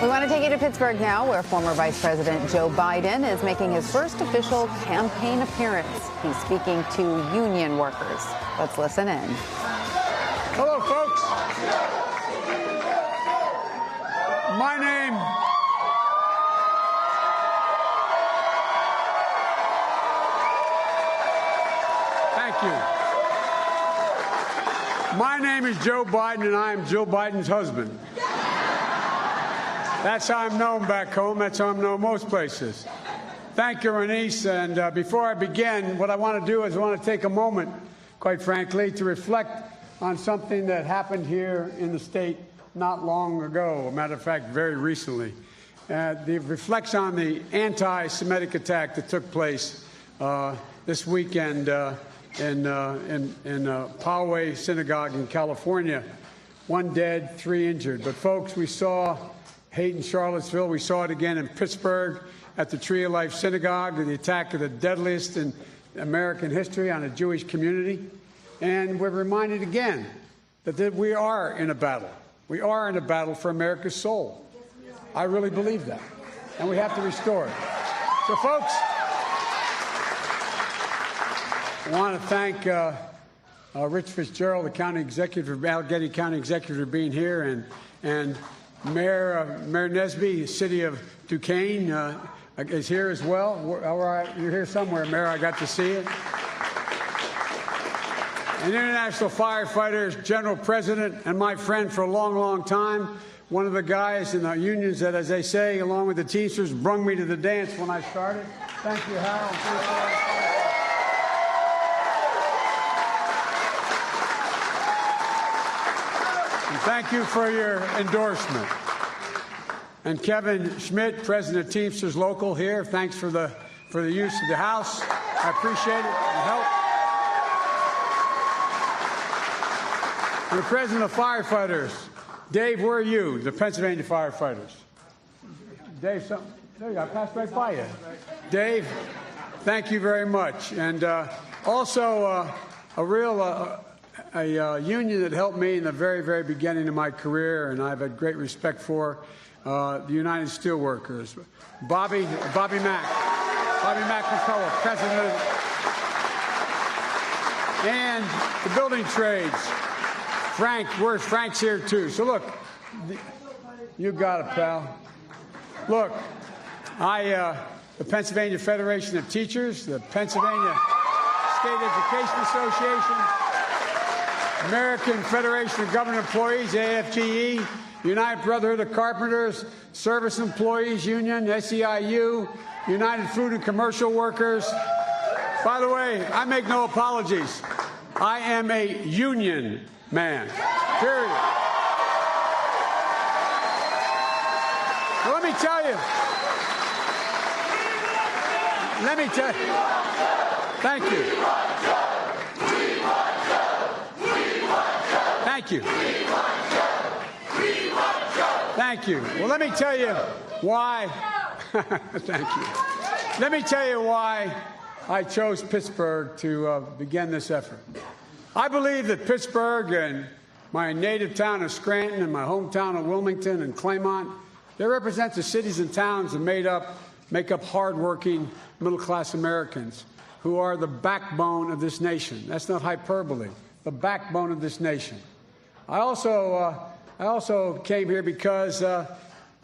We want to take you to Pittsburgh now, where former Vice President Joe Biden is making his first official campaign appearance. He's speaking to union workers. Let's listen in. Hello, folks. My name My name is Joe Biden, and I am Joe Biden's husband. That's how I'm known back home. That's how I'm known most places. Thank you, Renise. And before I begin, what I want to do is I want to take a moment, quite frankly, to reflect on something that happened here in the state not long ago. A matter of fact, very recently. The reflects on the anti-Semitic attack that took place this weekend in Poway Synagogue in California. 1 dead, 3 injured. But, folks, we saw hate in Charlottesville. We saw it again in Pittsburgh at the Tree of Life Synagogue, the attack of the deadliest in American history on a Jewish community. And we're reminded again that we are in a battle. We are in a battle for America's soul. I really believe that. And we have to restore it. So, folks, I want to thank Rich Fitzgerald, the county executive, Allegheny County executive, for being here, and Mayor Nesby, city of Duquesne, is here as well. All right, you're here somewhere, Mayor. I got to see it. And International Firefighters General President and my friend for a long, long time. One of the guys in the unions that, as they say, along with the Teamsters, brung me to the dance when I started. Thank you, Harold. Thank you for your endorsement. And Kevin Schmidt, President of Teamsters Local, here. Thanks for the use of the House. I appreciate it. The help. And the President of Firefighters, Dave, where are you? The Pennsylvania firefighters. Dave, there you go. I passed right by you. Dave, thank you very much. And also a union that helped me in the very, very beginning of my career, and I've had great respect for, the United Steelworkers. Bobby Mack McCullough, president, and the building trades. Frank, Frank's here too. So look, you got it, pal. Look, the Pennsylvania Federation of Teachers, the Pennsylvania State Education Association, American Federation of Government Employees, AFGE, United Brotherhood of Carpenters, Service Employees Union, SEIU, United Food and Commercial Workers. By the way, I make no apologies. I am a union man, period. Well, let me tell you. Thank you. Thank you. Thank you. Well, let me tell you why. Thank you. Let me tell you why I chose Pittsburgh to begin this effort. I believe that Pittsburgh and my native town of Scranton and my hometown of Wilmington and Claymont, they represent the cities and towns that make up hardworking middle-class Americans who are the backbone of this nation. That's not hyperbole. The backbone of this nation. I also came here because,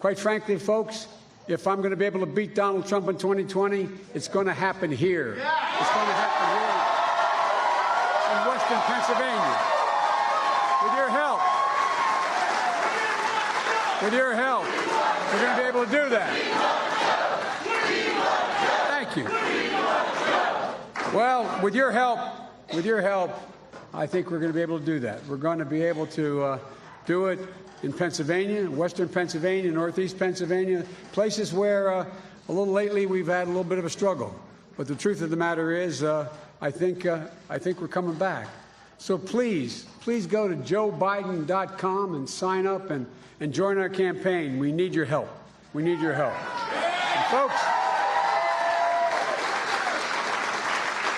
quite frankly, folks, if I'm going to be able to beat Donald Trump in 2020, it's going to happen here. It's going to happen here in Western Pennsylvania. With your help, we're going to be able to do that. Thank you. Well, with your help, I think we're going to be able to do that. We're going to be able to do it in Pennsylvania, Western Pennsylvania, Northeast Pennsylvania, places where a little lately we've had a little bit of a struggle. But the truth of the matter is, I think we're coming back. So please go to joebiden.com and sign up and join our campaign. We need your help. We need your help. And folks,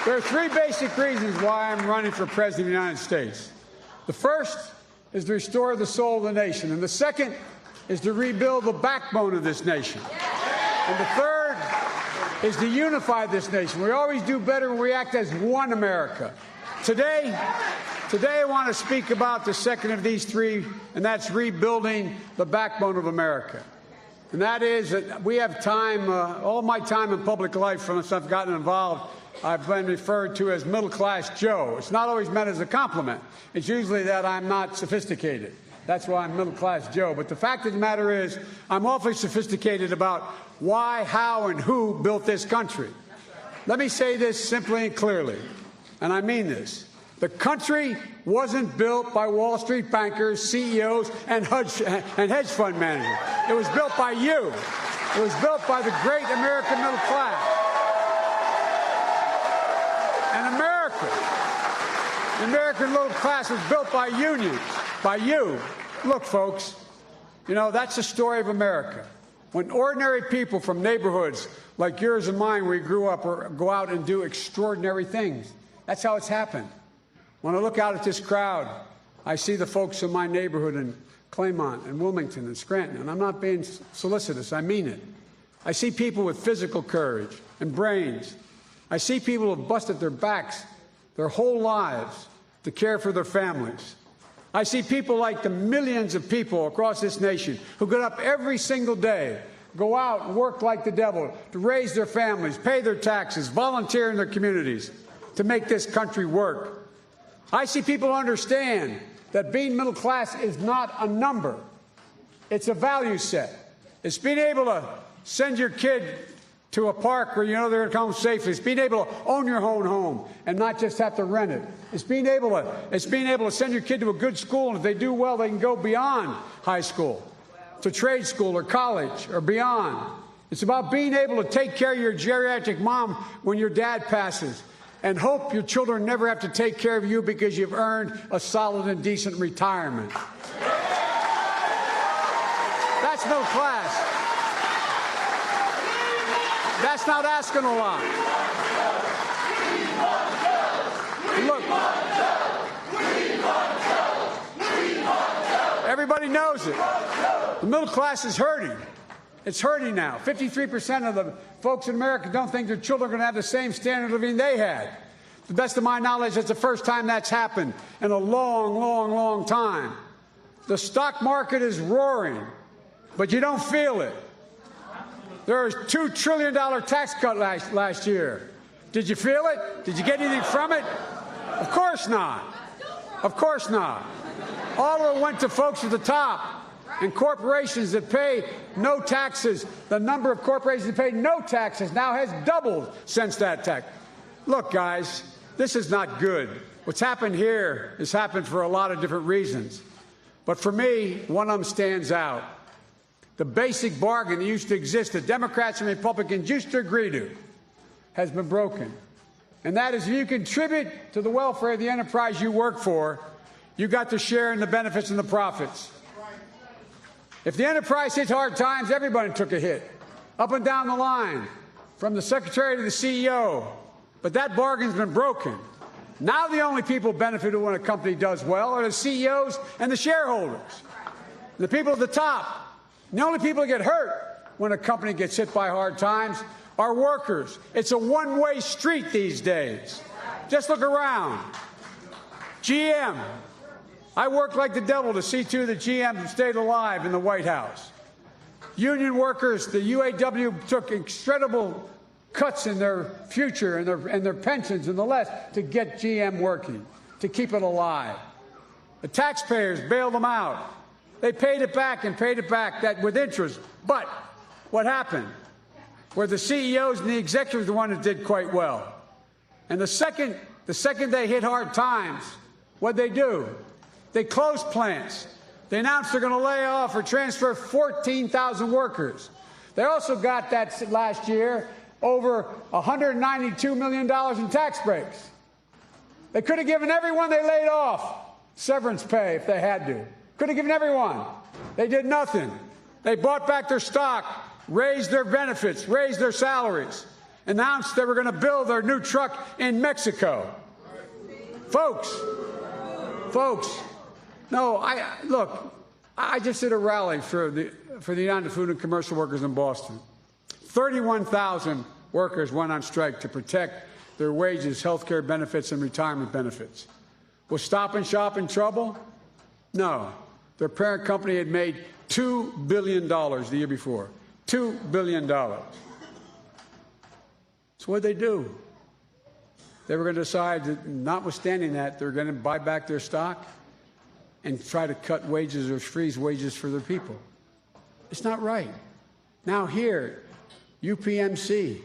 there are 3 basic reasons why I'm running for President of the United States. The first is to restore the soul of the nation. And the second is to rebuild the backbone of this nation. And the third is to unify this nation. We always do better when we act as one America. Today I want to speak about the second of these three, and that's rebuilding the backbone of America. And that is that we have time, all my time in public life, since I've gotten involved, I've been referred to as middle-class Joe. It's not always meant as a compliment. It's usually that I'm not sophisticated. That's why I'm middle-class Joe. But the fact of the matter is, I'm awfully sophisticated about why, how, and who built this country. Let me say this simply and clearly, and I mean this. The country wasn't built by Wall Street bankers, CEOs, and hedge fund managers. It was built by you. It was built by the great American middle class. And the American middle class was built by unions, by you. Look, folks, you know, that's the story of America. When ordinary people from neighborhoods like yours and mine, where we grew up, go out and do extraordinary things. That's how it's happened. When I look out at this crowd, I see the folks in my neighborhood in Claymont and Wilmington and Scranton, and I'm not being solicitous, I mean it. I see people with physical courage and brains. I see people who have busted their backs their whole lives to care for their families. I see people like the millions of people across this nation who get up every single day, go out and work like the devil to raise their families, pay their taxes, volunteer in their communities to make this country work. I see people understand that being middle class is not a number. It's a value set. It's being able to send your kid to a park where you know they're going to come safely. It's being able to own your own home and not just have to rent it. It's being able to send your kid to a good school, and if they do well, they can go beyond high school to trade school or college or beyond. It's about being able to take care of your geriatric mom when your dad passes and hope your children never have to take care of you because you've earned a solid and decent retirement. That's middle class. That's not asking a lot. Look, everybody knows it. The middle class is hurting. It's hurting now. 53% of the folks in America don't think their children are going to have the same standard of living they had. To the best of my knowledge, that's the first time that's happened in a long, long, long time. The stock market is roaring, but you don't feel it. There was a $2 trillion tax cut last year. Did you feel it? Did you get anything from it? Of course not. Of course not. All of it went to folks at the top and corporations that pay no taxes. The number of corporations that pay no taxes now has doubled since that tax. Look, guys, this is not good. What's happened here has happened for a lot of different reasons. But for me, one of them stands out. The basic bargain that used to exist, that Democrats and Republicans used to agree to, has been broken. And that is, if you contribute to the welfare of the enterprise you work for, you got to share in the benefits and the profits. If the enterprise hit hard times, everybody took a hit, up and down the line, from the secretary to the CEO. But that bargain's been broken. Now the only people benefited when a company does well are the CEOs and the shareholders, the people at the top. And the only people that get hurt when a company gets hit by hard times are workers. It's a one-way street these days. Just look around. GM. I worked like the devil to see to that GM stayed alive in the White House. Union workers, the UAW took incredible cuts in their future and their pensions and the less to get GM working, to keep it alive. The taxpayers bailed them out. They paid it back and paid it back that with interest. But what happened? Where the CEOs and the executives were the ones that did quite well. And the second they hit hard times, what'd they do? They closed plants. They announced they're going to lay off or transfer 14,000 workers. They also got that last year over $192 million in tax breaks. They could have given everyone they laid off severance pay if they had to. Could have given everyone. They did nothing. They bought back their stock, raised their benefits, raised their salaries, announced they were going to build their new truck in Mexico. Folks, no, look, I just did a rally for the United Food and Commercial Workers in Boston. 31,000 workers went on strike to protect their wages, health care benefits, and retirement benefits. Was Stop and Shop in trouble? No. Their parent company had made $2 billion the year before. $2 billion. So what did they do? They were going to decide that, notwithstanding that, they're going to buy back their stock and try to cut wages or freeze wages for their people. It's not right. Now here, UPMC,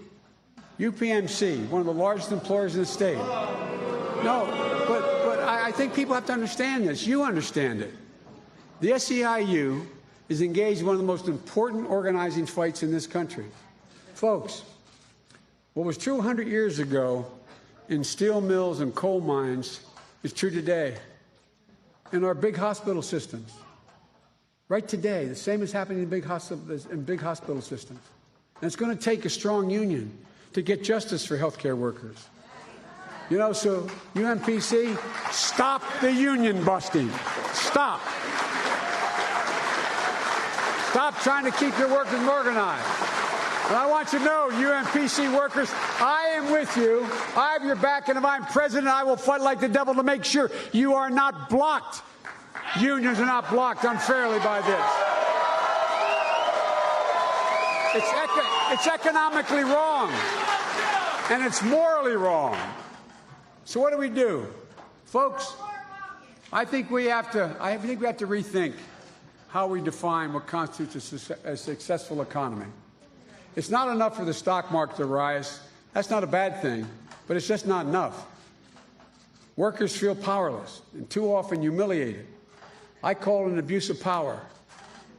one of the largest employers in the state. No, but I think people have to understand this. You understand it. The SEIU is engaged in one of the most important organizing fights in this country. Folks, what was true 100 years ago in steel mills and coal mines is true today in our big hospital systems. Right today, the same is happening in big hospital systems. And it's going to take a strong union to get justice for healthcare workers. You know, so UMPC, stop the union busting. Stop. Stop trying to keep your workers organized. And I want you to know, UMPC workers, I am with you. I have your back, and if I'm president, I will fight like the devil to make sure you are not blocked. Unions are not blocked unfairly by this. It's economically wrong, and it's morally wrong. So what do? Folks, I think we have to rethink how we define what constitutes a successful economy. It's not enough for the stock market to rise. That's not a bad thing, but it's just not enough. Workers feel powerless and too often humiliated. I call it an abuse of power,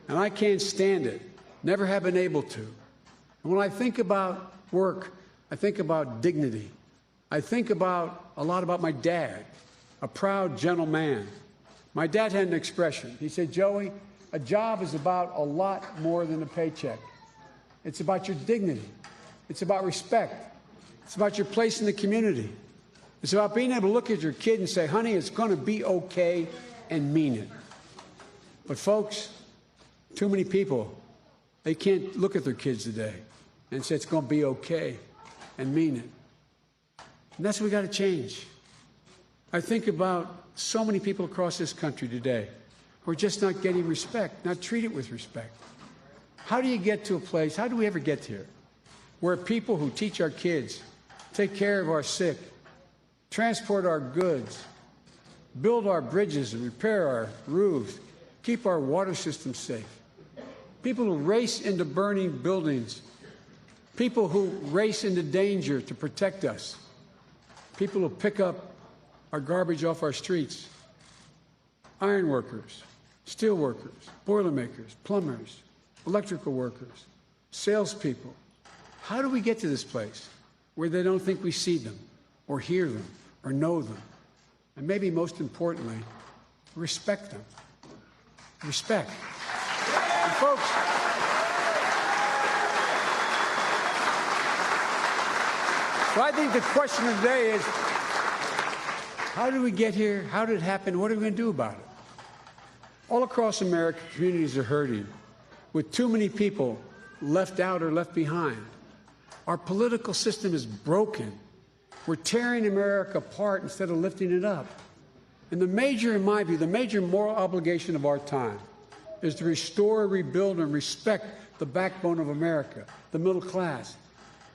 and I can't stand it. Never have been able to. And when I think about work, I think about dignity. I think a lot about my dad, a proud, gentle man. My dad had an expression. He said, Joey, a job is about a lot more than a paycheck. It's about your dignity. It's about respect. It's about your place in the community. It's about being able to look at your kid and say, honey, it's going to be okay, and mean it. But folks, too many people, they can't look at their kids today and say it's going to be okay and mean it. And that's what we got to change. I think about so many people across this country today who are just not getting respect, not treated with respect. How do you get to a place, how do we ever get here, where people who teach our kids, take care of our sick, transport our goods, build our bridges and repair our roofs, keep our water system safe, people who race into burning buildings, people who race into danger to protect us, people who pick up our garbage off our streets, iron workers, steel workers, boilermakers, plumbers, electrical workers, salespeople. How do we get to this place where they don't think we see them or hear them or know them? And maybe most importantly, respect them. Respect. And folks, so I think the question of the day is, how did we get here? How did it happen? What are we going to do about it? All across America, communities are hurting, with too many people left out or left behind. Our political system is broken. We're tearing America apart instead of lifting it up. And in my view, the major moral obligation of our time is to restore, rebuild, and respect the backbone of America, the middle class.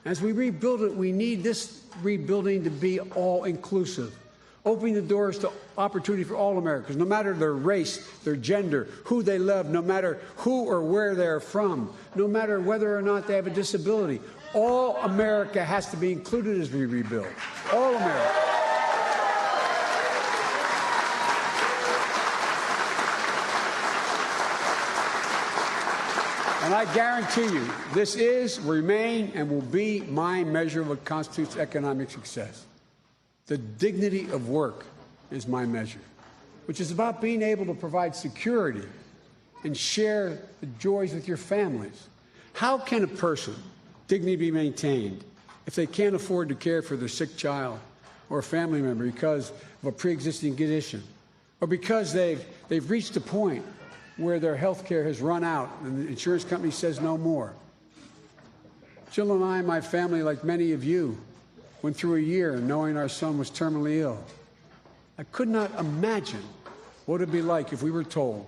As we rebuild it, we need this rebuilding to be all-inclusive, opening the doors to opportunity for all Americans, no matter their race, their gender, who they love, no matter who or where they're from, no matter whether or not they have a disability. All America has to be included as we rebuild. All America. And I guarantee you, this is, remain, and will be my measure of what constitutes economic success. The dignity of work is my measure, which is about being able to provide security and share the joys with your families. How can a person dignity be maintained if they can't afford to care for their sick child or a family member because of a pre-existing condition, or because they've reached a point where their health care has run out and the insurance company says no more. Jill and I, my family, like many of you, went through a year knowing our son was terminally ill. I could not imagine what it would be like if we were told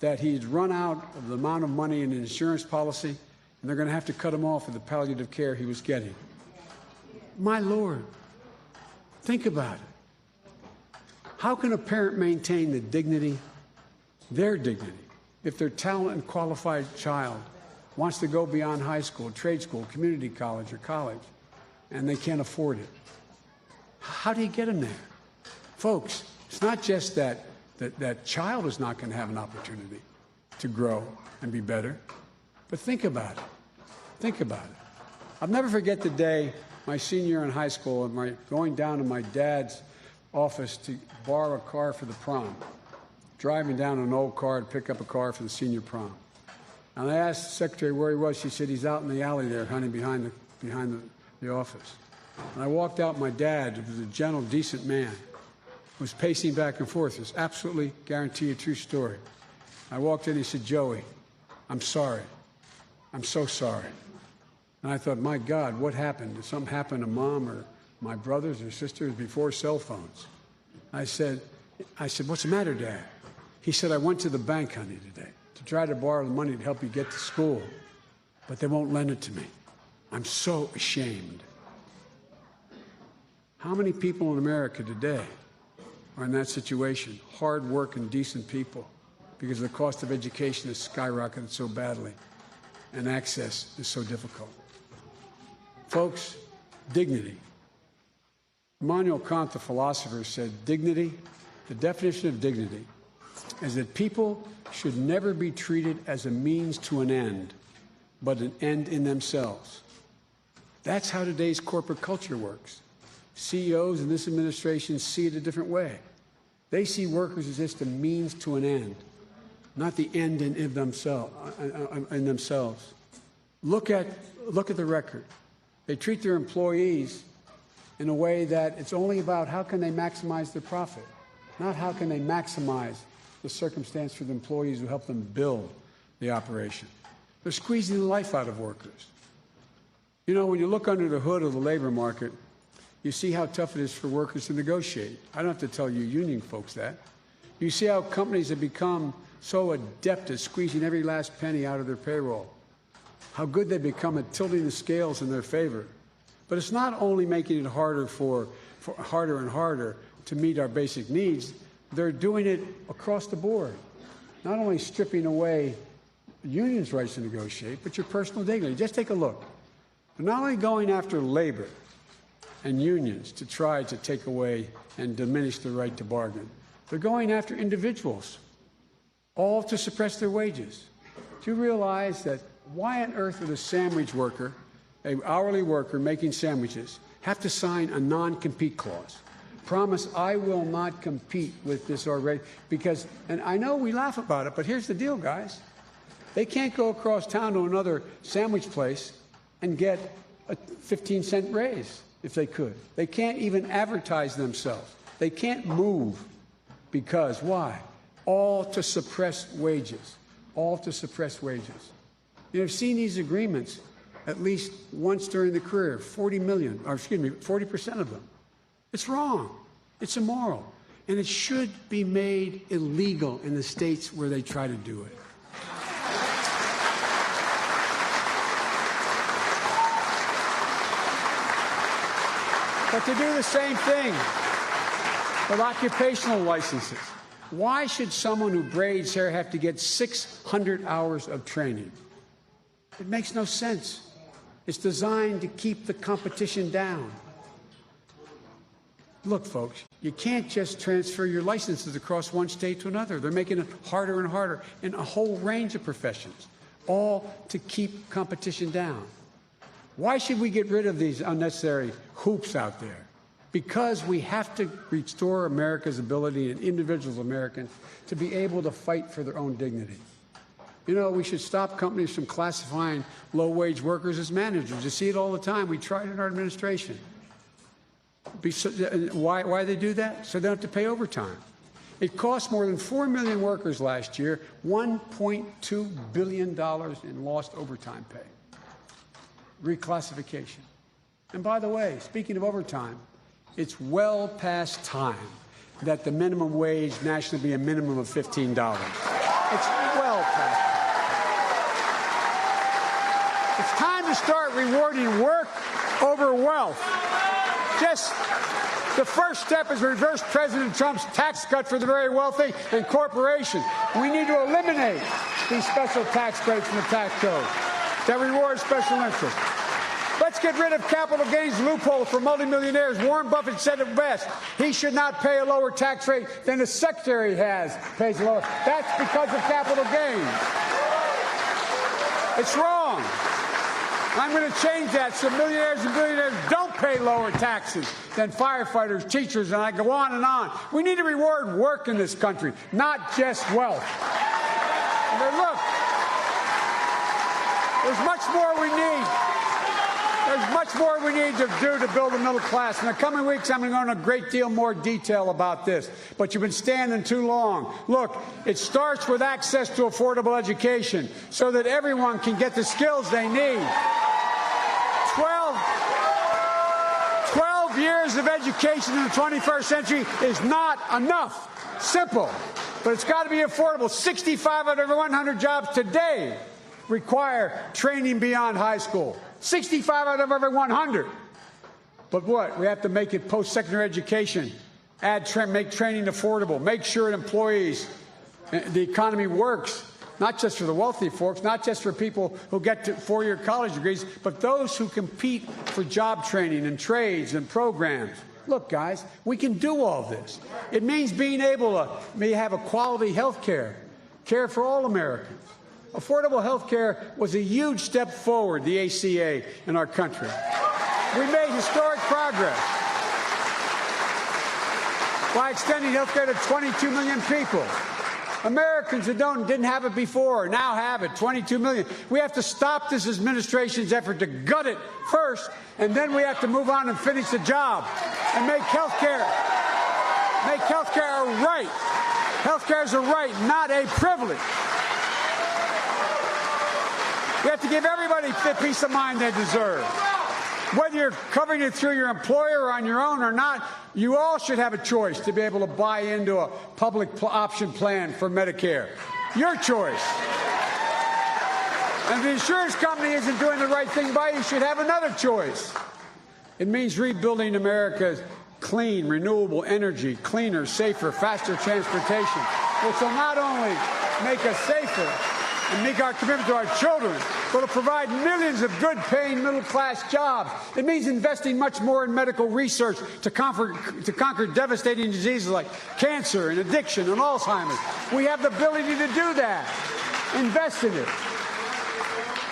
that he'd run out of the amount of money in an insurance policy and they're going to have to cut him off of the palliative care he was getting. My Lord, think about it. How can a parent maintain the dignity, their dignity, if their talented and qualified child wants to go beyond high school, trade school, community college, or college, and they can't afford it? How do you get them there? Folks, it's not just that child is not going to have an opportunity to grow and be better, but think about it. Think about it. I'll never forget the day my senior year in high school and going down to my dad's office to borrow a car for the prom, driving down an old car to pick up a car for the senior prom. And I asked the secretary where he was. She said, he's out in the alley there, honey, behind the office. And I walked out, my dad, who was a gentle, decent man, was pacing back and forth. It's absolutely, guarantee, a true story. I walked in, he said, Joey, I'm sorry. I'm so sorry. And I thought, my God, what happened? Did something happen to Mom or my brothers or sisters before cell phones? I said, what's the matter, Dad? He said, I went to the bank, honey, today to try to borrow the money to help you get to school, but they won't lend it to me. I'm so ashamed. How many people in America today are in that situation? Hard-working, decent people, because the cost of education has skyrocketed so badly and access is so difficult. Folks, dignity. Immanuel Kant, the philosopher, said dignity, the definition of dignity, is that people should never be treated as a means to an end, but an end in themselves. That's how today's corporate culture works. CEOs in this administration see it a different way. They see workers as just a means to an end, not the end in themselves. Look at the record. They treat their employees in a way that it's only about how can they maximize their profit, not how can they maximize the circumstance for the employees who help them build the operation. They're squeezing the life out of workers. You know, when you look under the hood of the labor market, you see how tough it is for workers to negotiate. I don't have to tell you union folks that. You see how companies have become so adept at squeezing every last penny out of their payroll, how good they become at tilting the scales in their favor. But it's not only making it harder harder and harder to meet our basic needs, they're doing it across the board. Not only stripping away unions' rights to negotiate, but your personal dignity. Just take a look. They're not only going after labor and unions to try to take away and diminish the right to bargain, they're going after individuals, all to suppress their wages. Do you realize that why on earth would a sandwich worker, an hourly worker making sandwiches, have to sign a non-compete clause? Promise, I will not compete with this already, because, and I know we laugh about it, but here's the deal, guys. They can't go across town to another sandwich place and get a 15-cent raise if they could. They can't even advertise themselves. They can't move because, why? All to suppress wages. All to suppress wages. You've seen these agreements at least once during the career, 40% of them. It's wrong. It's immoral. And it should be made illegal in the states where they try to do it. But to do the same thing with occupational licenses, why should someone who braids hair have to get 600 hours of training? It makes no sense. It's designed to keep the competition down. Look, folks, you can't just transfer your licenses across one state to another. They're making it harder and harder in a whole range of professions, all to keep competition down. Why should we get rid of these unnecessary hoops out there? Because we have to restore America's ability and individuals Americans to be able to fight for their own dignity. You know, we should stop companies from classifying low-wage workers as managers. You see it all the time. We tried it in our administration. Why they do that? So they don't have to pay overtime. It cost more than 4 million workers last year $1.2 billion in lost overtime pay. Reclassification. And by the way, speaking of overtime, it's well past time that the minimum wage nationally be a minimum of $15. It's well past time. It's time to start rewarding work over wealth. Just the first step is reverse President Trump's tax cut for the very wealthy and corporations. We need to eliminate these special tax breaks from the tax code that reward special interests. Let's get rid of capital gains loopholes for multimillionaires. Warren Buffett said it best. He should not pay a lower tax rate than the secretary pays lower. That's because of capital gains. It's wrong. I'm going to change that so millionaires and billionaires don't pay lower taxes than firefighters, teachers, and I go on and on. We need to reward work in this country, not just wealth. And look, there's much more we need. There's much more we need to do to build a middle class. In the coming weeks, I'm going to go into a great deal more detail about this. But you've been standing too long. Look, it starts with access to affordable education so that everyone can get the skills they need. 12 years of education in the 21st century is not enough. Simple. But it's got to be affordable. 65 out of every 100 jobs today require training beyond high school. 65 out of every 100. But what? We have to make it post-secondary education. Make training affordable. Make sure employees, the economy works. Not just for the wealthy folks, not just for people who get to four-year college degrees, but those who compete for job training and trades and programs. Look, guys, we can do all this. It means being able to have a quality health care for all Americans. Affordable health care was a huge step forward, the ACA, in our country. We made historic progress by extending health care to 22 million people. Americans who didn't have it before now have it, 22 million. We have to stop this administration's effort to gut it first, and then we have to move on and finish the job and make health care a right. Health care is a right, not a privilege. We have to give everybody the peace of mind they deserve. Whether you're covering it through your employer or on your own or not, you all should have a choice to be able to buy into a public option plan for Medicare. Your choice. And if the insurance company isn't doing the right thing by you, should have another choice. It means rebuilding America's clean, renewable energy, cleaner, safer, faster transportation, which will not only make us safer and make our commitment to our children, but will provide millions of good-paying middle-class jobs. It means investing much more in medical research to conquer devastating diseases like cancer and addiction and Alzheimer's. We have the ability to do that. Invest in it.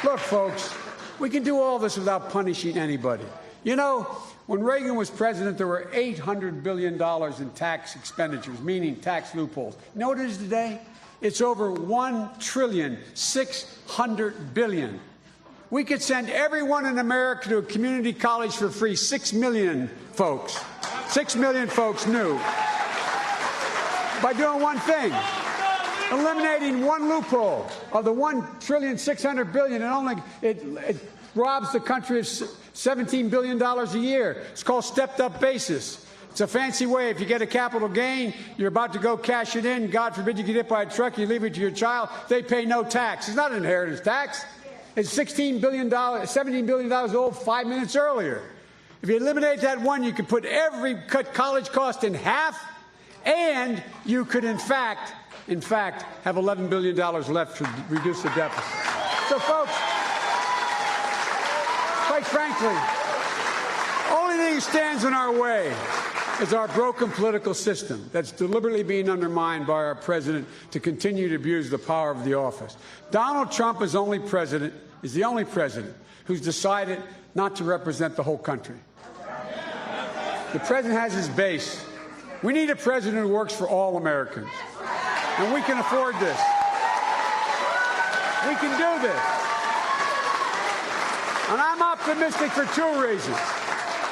Look, folks, we can do all this without punishing anybody. You know, when Reagan was president, there were $800 billion in tax expenditures, meaning tax loopholes. You know what it is today? It's over $1.6 trillion. We could send everyone in America to a community college for free. 6 million folks. 6 million folks new. By doing one thing. Eliminating one loophole of the $1.6 trillion. It robs the country of $17 billion a year. It's called stepped-up basis. It's a fancy way. If you get a capital gain, you're about to go cash it in. God forbid you get hit by a truck, you leave it to your child. They pay no tax. It's not an inheritance tax. It's $17 billion old 5 minutes earlier. If you eliminate that one, you could cut college cost in half, and you could, in fact, have $11 billion left to reduce the deficit. So, folks, quite frankly, only thing that stands in our way is our broken political system that's deliberately being undermined by our president to continue to abuse the power of the office. Donald Trump is the only president who's decided not to represent the whole country. The president has his base. We need a president who works for all Americans. And we can afford this. We can do this. And I'm optimistic for two reasons.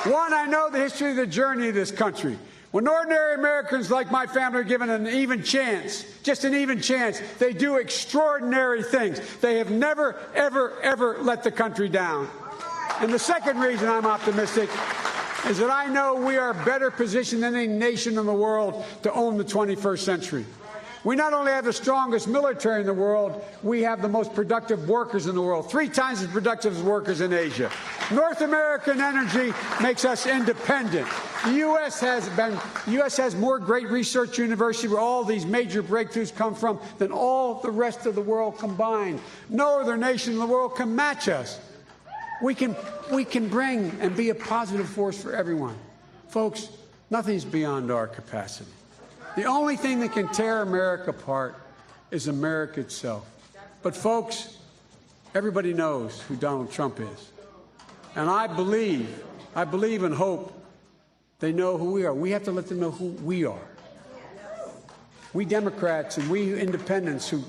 One, I know the history of the journey of this country. When ordinary Americans like my family are given an even chance, just an even chance, they do extraordinary things. They have never, ever, ever let the country down. And the second reason I'm optimistic is that I know we are better positioned than any nation in the world to own the 21st century. We not only have the strongest military in the world, we have the most productive workers in the world, 3 times as productive as workers in Asia. North American energy makes us independent. The U.S. has more great research universities where all these major breakthroughs come from than all the rest of the world combined. No other nation in the world can match us. We can bring and be a positive force for everyone. Folks, nothing's beyond our capacity. The only thing that can tear America apart is America itself. But folks, everybody knows who Donald Trump is. And I believe and hope they know who we are. We have to let them know who we are. We Democrats and we independents who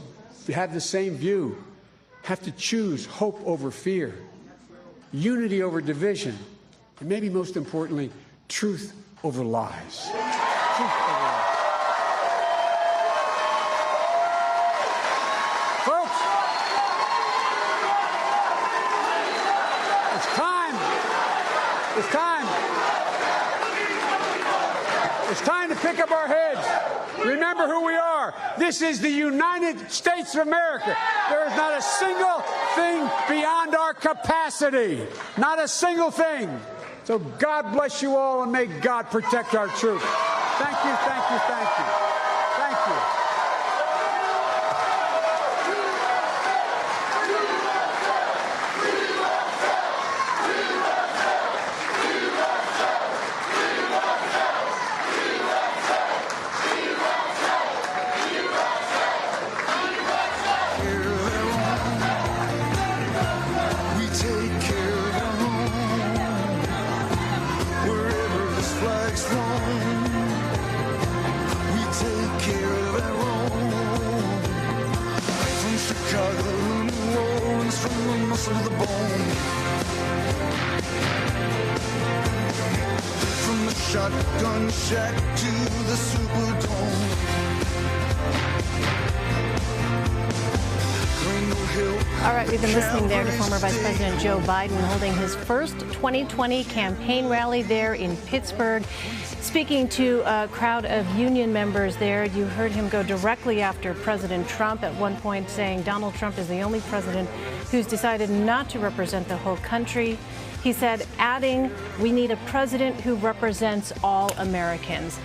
have the same view have to choose hope over fear, unity over division, and maybe most importantly, truth over lies. Truth over lies. Folks, it's time to pick up our heads. Remember who we are. This is the United States of America. There is not a single thing beyond our capacity. Not a single thing. So God bless you all, and may God protect our troops. Thank you, thank you, thank you. Thank you. To the bone. From the shotgun shack to the Superdome. All right, we've been listening there to former Vice President Joe Biden holding his first 2020 campaign rally there in Pittsburgh. Speaking to a crowd of union members there, you heard him go directly after President Trump, at one point saying Donald Trump is the only president who's decided not to represent the whole country. He said, adding, we need a president who represents all Americans.